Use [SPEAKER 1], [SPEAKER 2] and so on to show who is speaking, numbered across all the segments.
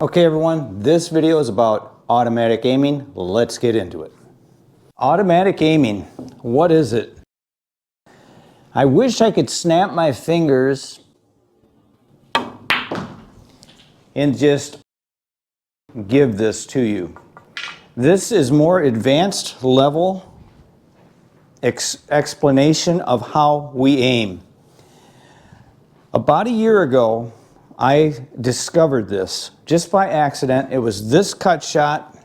[SPEAKER 1] Okay everyone, this video is about automatic aiming. Let's get into it. Automatic aiming, what is it? I wish I could snap my fingers and just give this to you. This is more advanced level explanation of how we aim. About a year ago, I discovered this just by accident. It was this cut shot.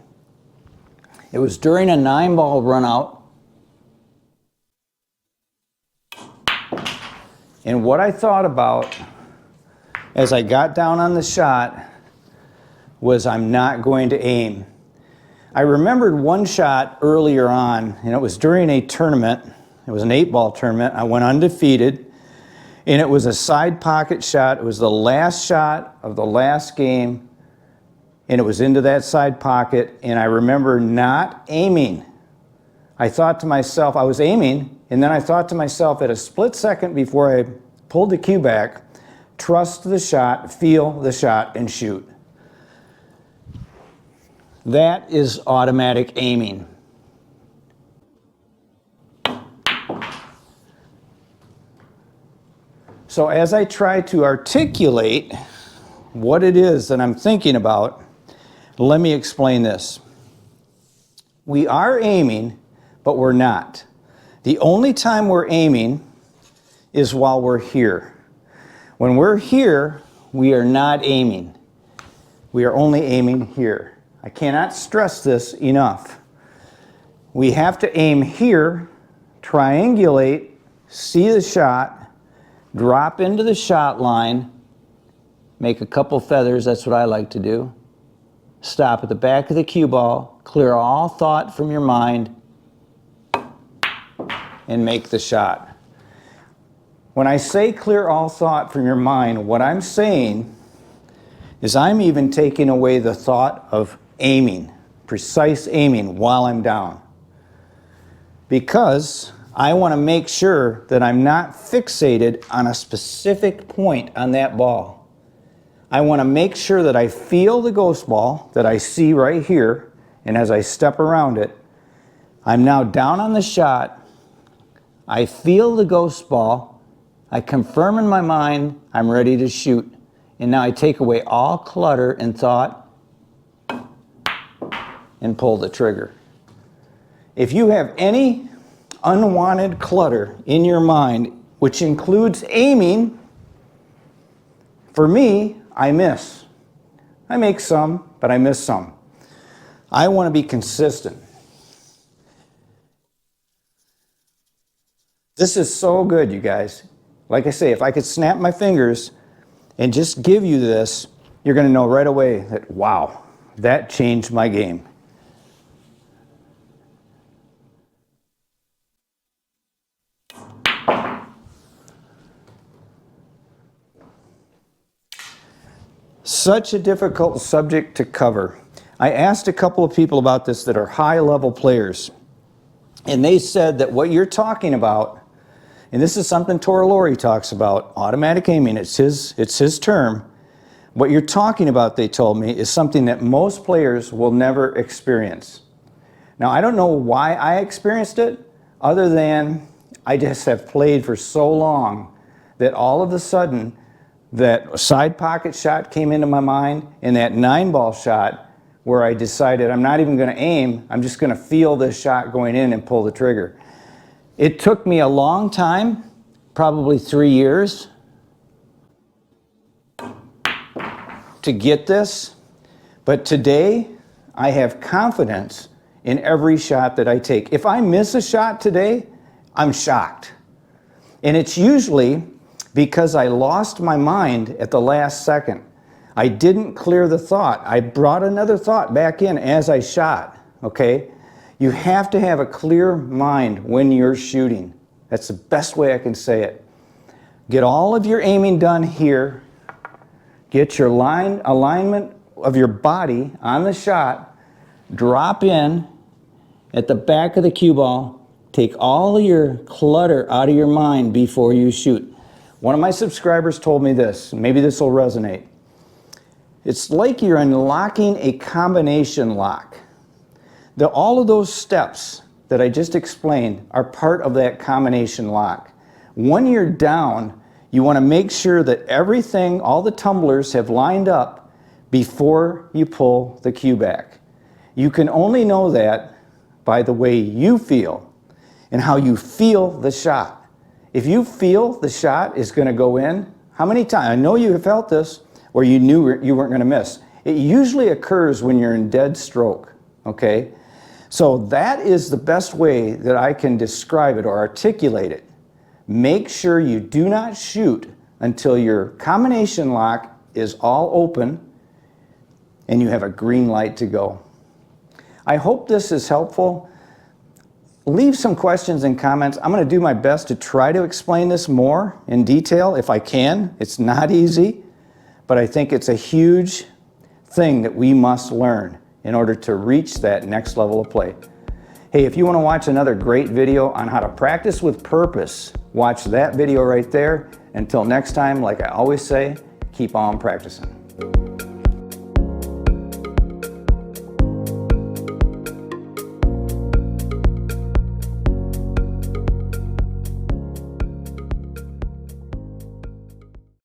[SPEAKER 1] It was during a 9-ball run out. And what I thought about as I got down on the shot was I'm not going to aim. I remembered one shot earlier on, and it was during a tournament. It was an 8-ball tournament. I went undefeated. And it was a side pocket shot. It was the last shot of the last game, and it was into that side pocket, and I remember not aiming. I thought to myself, I was aiming, and then I thought to myself at a split second before I pulled the cue back, trust the shot, feel the shot, and shoot. That is automatic aiming. So as I try to articulate what it is that I'm thinking about, let me explain this. We are aiming, but we're not. The only time we're aiming is while we're here. When we're here, we are not aiming. We are only aiming here. I cannot stress this enough. We have to aim here, triangulate, see the shot, drop into the shot line, make a couple feathers, that's what I like to do. Stop at the back of the cue ball, clear all thought from your mind, and make the shot. When I say clear all thought from your mind, what I'm saying is I'm even taking away the thought of aiming, precise aiming while I'm down. Because I want to make sure that I'm not fixated on a specific point on that ball. I want to make sure that I feel the ghost ball that I see right here, and as I step around it, I'm now down on the shot. I feel the ghost ball. I confirm in my mind I'm ready to shoot. And now I take away all clutter and thought and pull the trigger. If you have any unwanted clutter in your mind, which includes aiming, for me, I miss. I make some, but I miss some. I want to be consistent. This is so good, you guys. Like I say, if I could snap my fingers and just give you this, you're going to know right away that, wow, that changed my game. Such a difficult subject to cover. I asked a couple of people about this that are high-level players, and they said that what you're talking about, and this is something Torelori talks about, automatic aiming, it's his term. What you're talking about, they told me, is something that most players will never experience. Now, I don't know why I experienced it, other than I just have played for so long that all of a sudden that side pocket shot came into my mind, and that 9-ball shot where I decided I'm not even going to aim, I'm just going to feel this shot going in and pull the trigger. It took me a long time, probably 3 years, to get this, but today I have confidence in every shot that I take. If I miss a shot today, I'm shocked. And it's usually because I lost my mind at the last second. I didn't clear the thought. I brought another thought back in as I shot, okay? You have to have a clear mind when you're shooting. That's the best way I can say it. Get all of your aiming done here. Get your alignment of your body on the shot. Drop in at the back of the cue ball. Take all of your clutter out of your mind before you shoot. One of my subscribers told me this, maybe this will resonate. It's like you're unlocking a combination lock. All of those steps that I just explained are part of that combination lock. When you're down, you want to make sure that everything, all the tumblers have lined up before you pull the cue back. You can only know that by the way you feel and how you feel the shot. If you feel the shot is going to go in, how many times? I know you have felt this where you knew you weren't going to miss. It usually occurs when you're in dead stroke, okay? So that is the best way that I can describe it or articulate it. Make sure you do not shoot until your combination lock is all open and you have a green light to go. I hope this is helpful. Leave some questions and comments. I'm going to do my best to try to explain this more in detail if I can. It's not easy, but I think it's a huge thing that we must learn in order to reach that next level of play. Hey, if you want to watch another great video on how to practice with purpose, watch that video right there. Until next time, like I always say, keep on practicing.